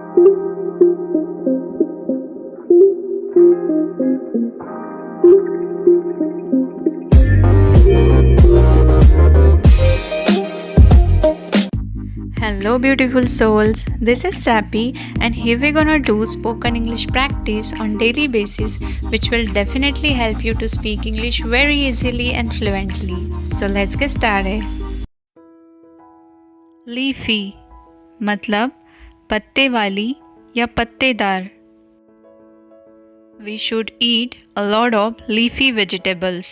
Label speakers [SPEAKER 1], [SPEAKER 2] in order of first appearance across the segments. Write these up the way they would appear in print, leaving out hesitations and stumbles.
[SPEAKER 1] Hello, beautiful souls. This is Sappy, and here we're gonna do spoken English practice on daily basis, which will definitely help you to speak English very easily and fluently. So let's get started. Leafy मतलब पत्ते वाली या पत्तेदार. We should eat a lot of leafy vegetables.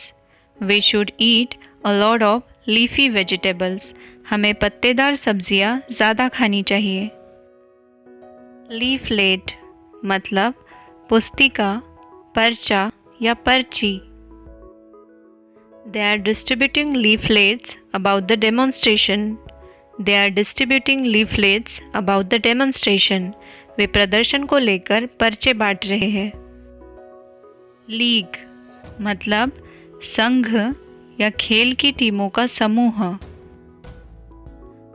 [SPEAKER 1] We should eat a lot of leafy vegetables. हमें पत्तेदार सब्जियां ज़्यादा खानी चाहिए. लीफलेट मतलब पुस्तिका, पर्चा या पर्ची. They are distributing leaflets about the demonstration. They are distributing leaflets about the demonstration. वे प्रदर्शन को लेकर पर्चे बांट रहे हैं. लीग मतलब संघ या खेल की टीमों का समूह.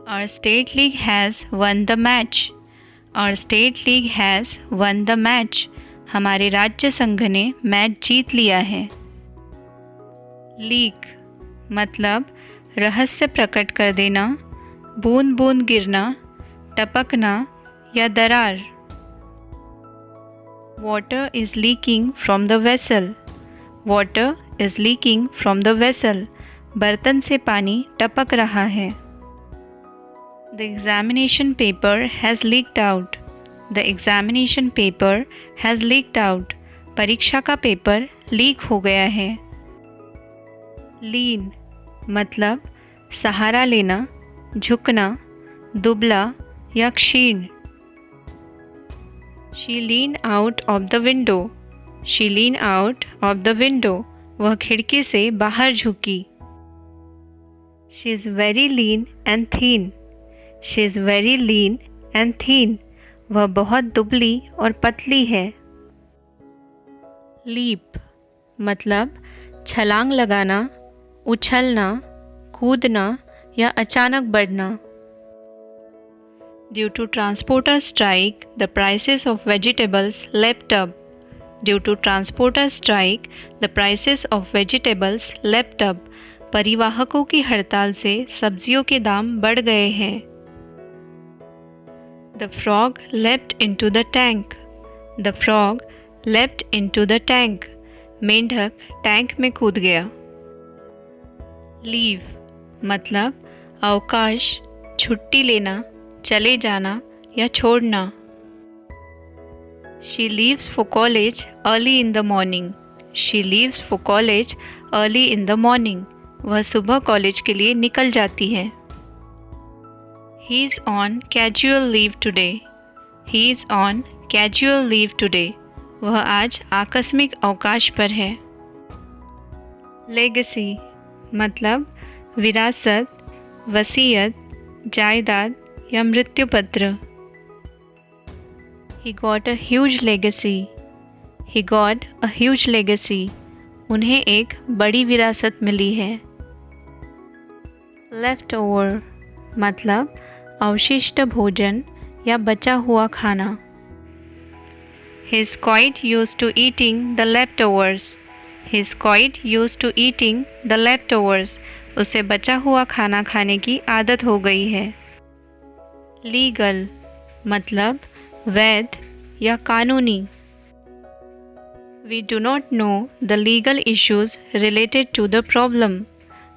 [SPEAKER 1] Our state league has won the match. Our state league has won the match. हमारे राज्य संघ ने मैच जीत लिया है. लीक मतलब रहस्य प्रकट कर देना, बूंद बूंद गिरना, टपकना या दरार. Water is leaking from the vessel. Water is leaking from the vessel. बर्तन से पानी टपक रहा है. The examination paper has leaked out. The examination paper has leaked out. परीक्षा का पेपर लीक हो गया है. Lean मतलब सहारा लेना, झुकना, दुबला या क्षीण. She leaned out of the window. She leaned out of the window. वह खिड़की से बाहर झुकी. She is very lean and thin. She is very lean and thin. वह बहुत दुबली और पतली है. Leap मतलब छलांग लगाना, उछलना, कूदना या अचानक बढ़ना. Due to transporter strike, the prices of vegetables leapt up. Due to transporter strike, the prices of vegetables leapt up. परिवाहकों की हड़ताल से सब्जियों के दाम बढ़ गए हैं. The frog leapt into the tank. The frog leapt into the tank. मेंढक टैंक में कूद गया. Leave मतलब अवकाश, छुट्टी लेना, चले जाना या छोड़ना. She leaves for college early in the morning. She leaves for college early in the morning. वह सुबह कॉलेज के लिए निकल जाती है. He is on casual leave today. He is on casual leave today. वह आज आकस्मिक अवकाश पर है. Legacy मतलब विरासत, वसीयत, जायदाद या मृत्यु पत्र. He got a huge legacy. He got a huge legacy. उन्हें एक बड़ी विरासत मिली है. Leftover मतलब अवशिष्ट भोजन या बचा हुआ खाना. He is quite used to eating the leftovers. He is quite used to eating the leftovers. उसे बचा हुआ खाना खाने की आदत हो गई है. Legal मतलब वैध या कानूनी. We do not know the legal issues related to the problem.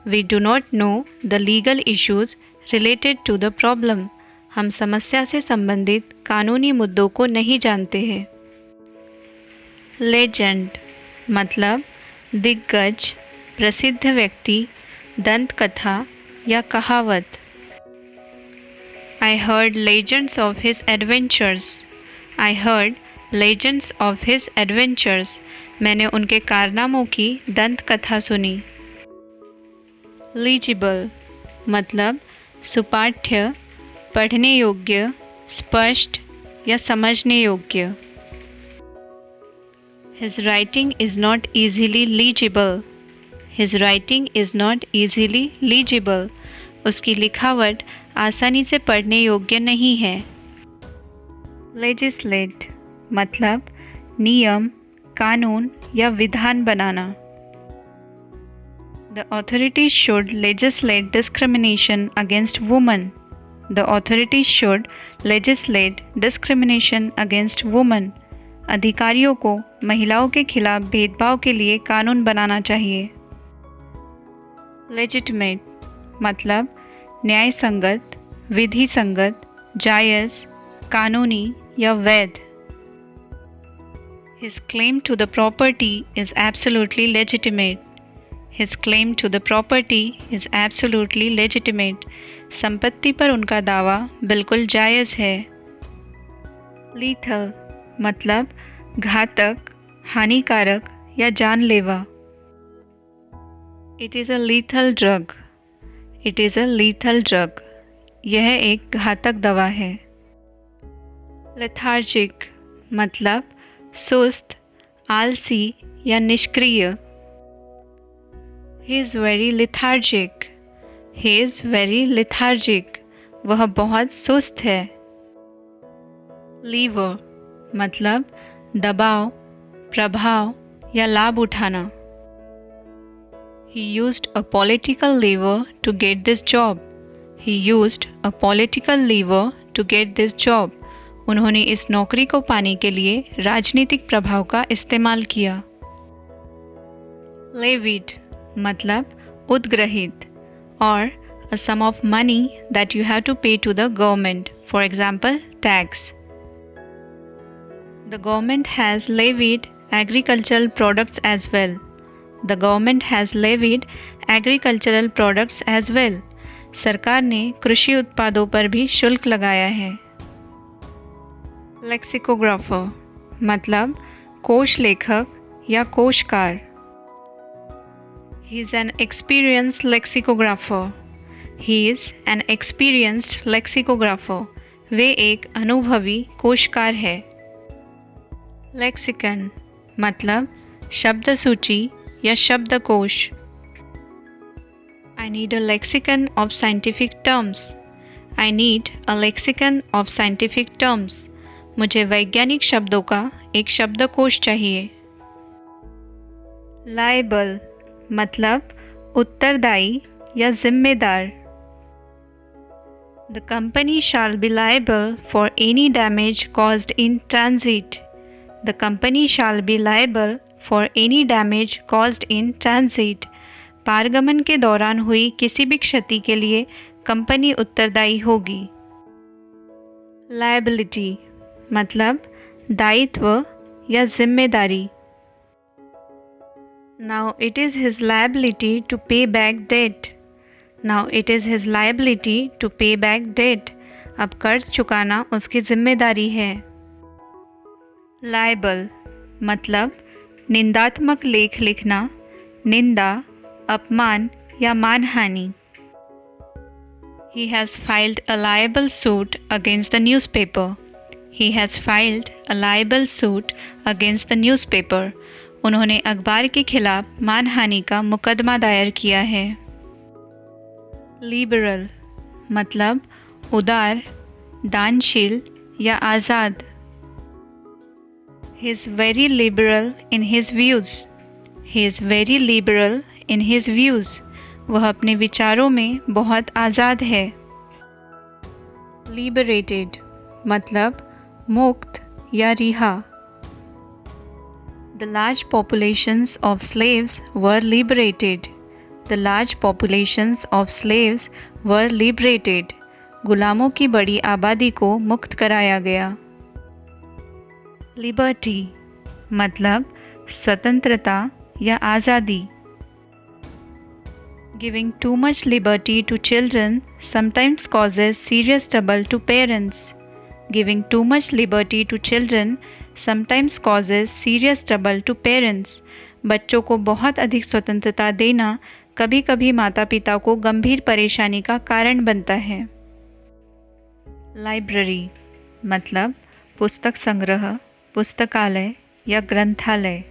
[SPEAKER 1] We do not know the legal issues related to the problem. हम समस्या से संबंधित कानूनी मुद्दों को नहीं जानते हैं. Legend मतलब दिग्गज, प्रसिद्ध व्यक्ति, दंत कथा या कहावत. I heard legends of his adventures. I heard legends of his adventures. मैंने उनके कारनामों की दंत कथा सुनी. Legible मतलब सुपाठ्य, पढ़ने योग्य, स्पष्ट या समझने योग्य. His writing is not easily legible. His writing is not easily legible. उसकी लिखावट आसानी से पढ़ने योग्य नहीं है. लेजिस्लेट मतलब नियम, कानून या विधान बनाना। The authorities should legislate discrimination against women. The authorities should legislate discrimination against women. अधिकारियों को महिलाओं के खिलाफ भेदभाव के लिए कानून बनाना चाहिए। Legitimate मतलब न्याय संगत, विधि संगत, जायज़, कानूनी या वैध। His claim to the property is absolutely legitimate. His claim to the property is absolutely legitimate. संपत्ति पर उनका दावा बिल्कुल जायज़ है। Lethal मतलब घातक, हानिकारक या जानलेवा। It is a lethal drug. It is a lethal drug. यह एक घातक दवा है। Lethargic मतलब सुस्त, आलसी या निष्क्रिय। He is very lethargic. He is very lethargic. वह बहुत सुस्त है। Lever मतलब दबाव, प्रभाव या लाभ उठाना। He used a political lever to get this job. He used a political lever to get this job. उन्होंने इस नौकरी को पाने के लिए राजनीतिक प्रभाव का इस्तेमाल किया। Levied मतलब उद्ग्रहित और a sum of money that you have to pay to the government, for example tax. The government has levied agricultural products as well. The government has levied agricultural products as well. सरकार ने कृषि उत्पादों पर भी शुल्क लगाया है। Lexicographer मतलब कोश लेखक या कोशकार। He is an experienced lexicographer. He is an experienced lexicographer. वे एक अनुभवी कोशकार है। Lexicon मतलब शब्द सूची या शब्दकोश। I need a lexicon of scientific terms. I need a lexicon of scientific terms. मुझे वैज्ञानिक शब्दों का एक शब्दकोश चाहिए। Liable मतलब उत्तरदायी या जिम्मेदार। The company shall be liable for any damage caused in transit. The company shall be liable for any damage caused in transit. पारगमन के दौरान हुई किसी भी क्षति के लिए कंपनी उत्तरदायी होगी। Liability मतलब दायित्व या जिम्मेदारी। Now it is his liability to pay back debt. Now it is his liability to pay back debt. अब कर्ज चुकाना उसकी जिम्मेदारी है। Libel मतलब निंदात्मक लेख लिखना, निंदा, अपमान या मानहानि। He has filed a libel suit against the newspaper. He has filed a libel suit against the newspaper. उन्होंने अखबार के खिलाफ मानहानि का मुकदमा दायर किया है। लिबरल मतलब उदार, दानशील या आज़ाद। He is very liberal in his views. He is very liberal in his views. वह अपने विचारों में बहुत आज़ाद है। Liberated मतलब मुक्त या रिहा। The large populations of slaves were liberated. The large populations of slaves were liberated. गुलामों की बड़ी आबादी को मुक्त कराया गया। Liberty मतलब स्वतंत्रता या आज़ादी। Giving too much liberty to children sometimes causes serious trouble to parents. Giving too much liberty to children sometimes causes serious trouble to parents. बच्चों को बहुत अधिक स्वतंत्रता देना कभी कभी माता पिता को गंभीर परेशानी का कारण बनता है। लाइब्रेरी मतलब पुस्तक संग्रह, पुस्तकालय या ग्रंथालय।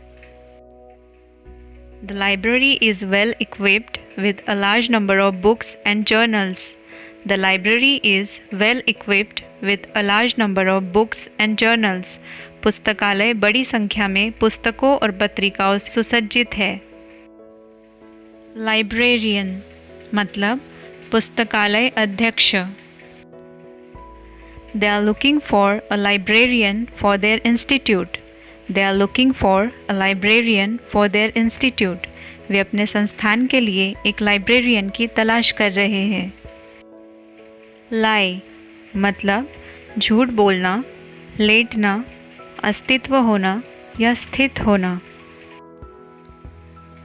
[SPEAKER 1] The library is well equipped with a large number of books and journals. The library is well equipped with a large number of books and journals. पुस्तकालय बड़ी संख्या में पुस्तकों और पत्रिकाओं से सुसज्जित है. Librarian मतलब पुस्तकालय अध्यक्ष. They are looking for a librarian for their institute. They are looking for a librarian for their institute. वे अपने संस्थान के लिए एक लाइब्रेरियन की तलाश कर रहे हैं. lie मतलब झूठ बोलना, लेटना, अस्तित्व होना या स्थित होना.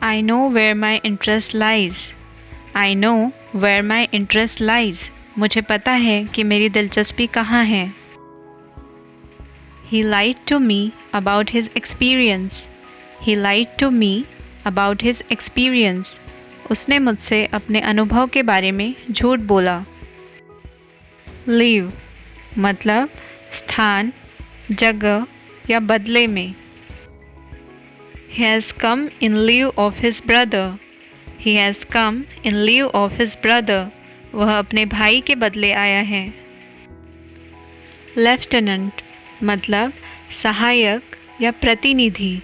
[SPEAKER 1] I know where my interest lies. I know where my interest lies. मुझे पता है कि मेरी दिलचस्पी कहाँ है. He lied to me about his experience. He lied to me about his experience. उसने मुझसे अपने अनुभव के बारे में झूठ बोला. Leave मतलब स्थान, जगह या बदले में. He has come in lieu of his brother. He has come in lieu of his brother. वह अपने भाई के बदले आया है. Lieutenant मतलब सहायक या प्रतिनिधि.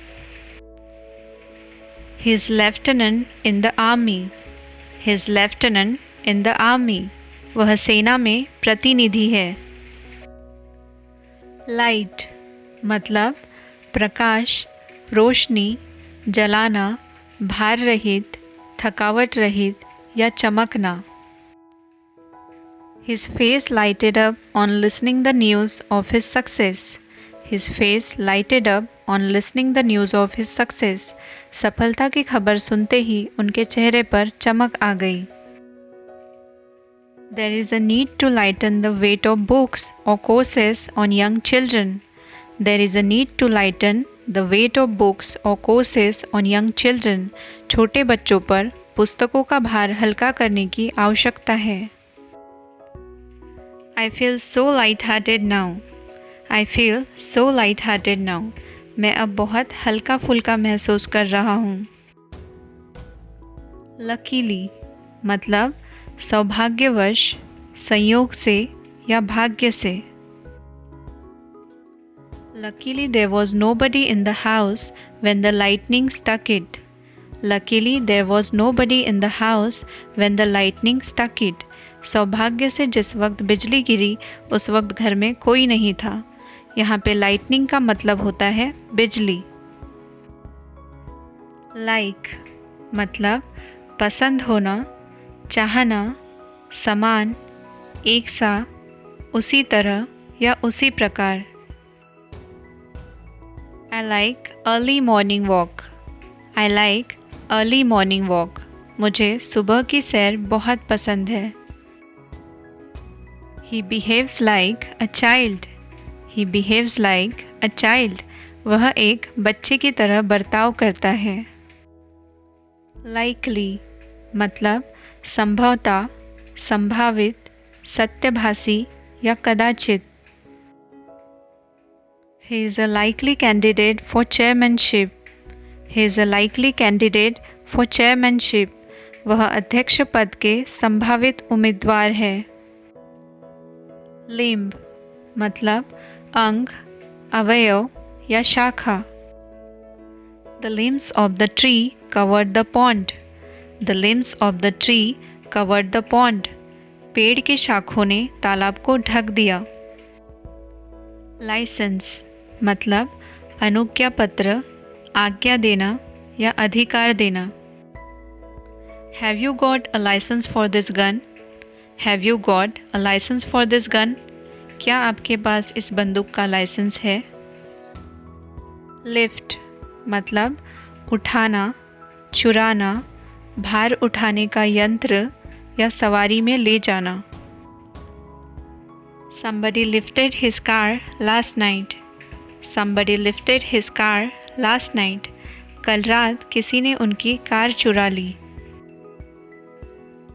[SPEAKER 1] His lieutenant in the army. His lieutenant in the army. वह सेना में प्रतिनिधि है. Light मतलब प्रकाश, रोशनी, जलाना, भार रहित, थकावट रहित या चमकना. His face lighted up on listening the news of his success. His face lighted up on listening the news of his success. सफलता की खबर सुनते ही उनके चेहरे पर चमक आ गई. There is a need to lighten the weight of books or courses on young children. There is a need to lighten the weight of books or courses on young children. छोटे बच्चों पर पुस्तकों का भार हल्का करने की आवश्यकता है. I feel so light-hearted now. I feel so light-hearted now. मैं अब बहुत हल्का फुल्का महसूस कर रहा हूँ. Luckily मतलब सौभाग्यवश, संयोग से या भाग्य से. Luckily there was nobody in the house when the lightning struck it. Luckily there was nobody in the house when the lightning struck it. सौभाग्य से जिस वक्त बिजली गिरी उस वक्त घर में कोई नहीं था. यहाँ पे लाइटनिंग का मतलब होता है बिजली. लाइक मतलब पसंद होना, चाहना, समान, एक सा, उसी तरह या उसी प्रकार. I like early morning walk. I like early morning walk. मुझे सुबह की सैर बहुत पसंद है. He behaves like a child. He behaves like a child. वह एक बच्चे की तरह बर्ताव करता है. Likely मतलब संभवतः, संभावित, सत्यभासी या कदाचित. He is a likely candidate for chairmanship. He is a likely candidate for chairmanship. वह अध्यक्ष पद के संभावित उम्मीदवार है. Limb मतलब अंग, अवयव या शाखा. The limbs of the tree covered the pond. The limbs of the tree covered the pond. पेड़ के शाखों ने तालाब को ढक दिया. License मतलब अनुज्ञा पत्र, आज्ञा देना या अधिकार देना. Have you got a license for this gun? Have you got a license for this gun? क्या आपके पास इस बंदूक का लाइसेंस है? Lift मतलब उठाना, चुराना, भार उठाने का यंत्र या सवारी में ले जाना. Somebody lifted his car last night. Somebody lifted his car last night. कल रात किसी ने उनकी कार चुरा ली.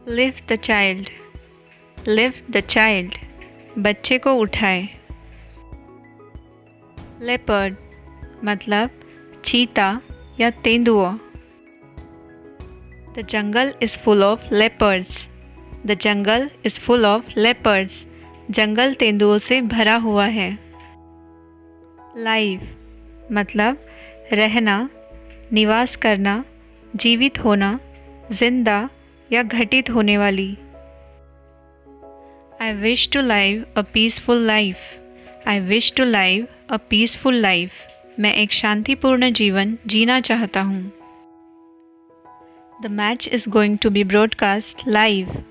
[SPEAKER 1] Lift the child. Lift the child. बच्चे को उठाए. Leopard मतलब चीता या तेंदुआ. The jungle is full of leopards. The jungle is full of leopards. जंगल तेंदुओं से भरा हुआ है। लाइव मतलब रहना, निवास करना, जीवित होना, जिंदा या घटित होने वाली। I wish to live a peaceful life. I wish to live a peaceful life. मैं एक शांतिपूर्ण जीवन जीना चाहता हूँ। The match is going to be broadcast live.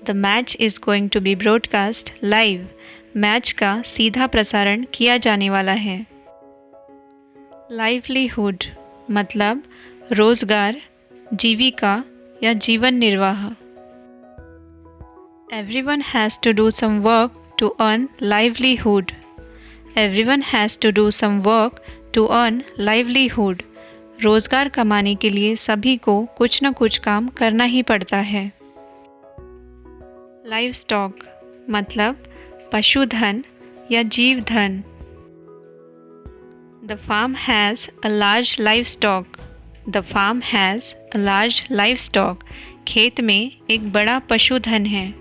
[SPEAKER 1] The match is going to be broadcast live. मैच का सीधा प्रसारण किया जाने वाला है। लाइवलीहुड मतलब रोज़गार, जीविका या जीवन निर्वाह। Everyone has to do some work to earn livelihood. Everyone has to do some work to earn livelihood. रोज़गार कमाने के लिए सभी को कुछ न कुछ काम करना ही पड़ता है। लाइव स्टॉक मतलब पशुधन या जीवधन। The farm has a large livestock. The farm has a large livestock. खेत में एक बड़ा पशुधन है।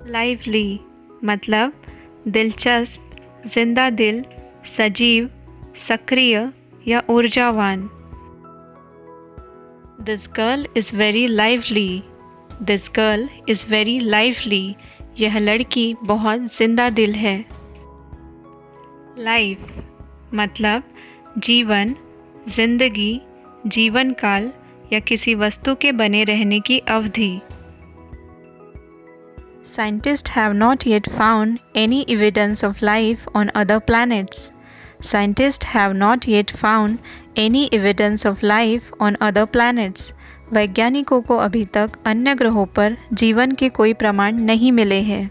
[SPEAKER 1] लाइवली मतलब दिलचस्प, जिंदा दिल, सजीव, सक्रिय या ऊर्जावान। This girl is very lively. This girl is very lively. यह लड़की बहुत जिंदा दिल है। लाइफ मतलब जीवन, जिंदगी, जीवन काल या किसी वस्तु के बने रहने की अवधि। Scientists have not yet found any evidence of life on other planets. Scientists have not yet found any evidence of life on other planets. वैज्ञानिकों को अभी तक अन्य ग्रहों पर जीवन के कोई प्रमाण नहीं मिले हैं।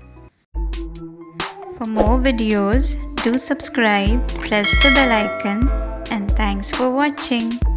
[SPEAKER 1] For more videos, do subscribe, press the bell icon, and thanks for watching.